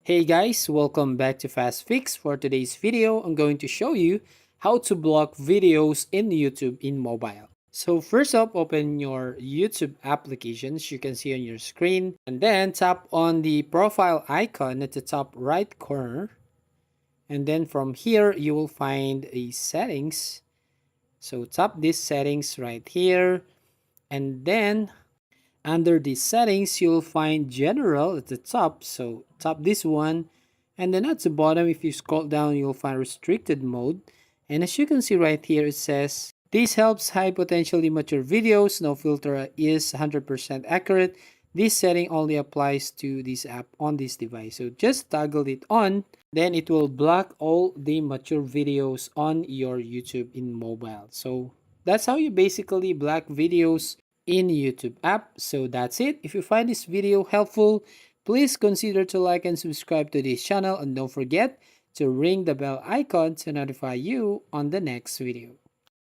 Hey guys, welcome back to Fast Fix. For today's video, I'm going to show you how to block videos in YouTube in mobile. So first up, open your YouTube applications you can see on your screen and then tap on the profile icon at the top right corner. And then from here, you will find a settings. So tap this settings right here and then under the settings, you'll find general at the top. So tap this one. And then at the bottom, if you scroll down, you'll find restricted mode. And as you can see right here, it says, this helps hide potentially mature videos. No filter is 100% accurate. This setting only applies to this app on this device. So just toggle it on. Then it will block all the mature videos on your YouTube in mobile. So that's how you basically block videos in YouTube app. So that's it. If you find this video helpful, please consider to like and subscribe to this channel and don't forget to ring the bell icon to notify you on the next video.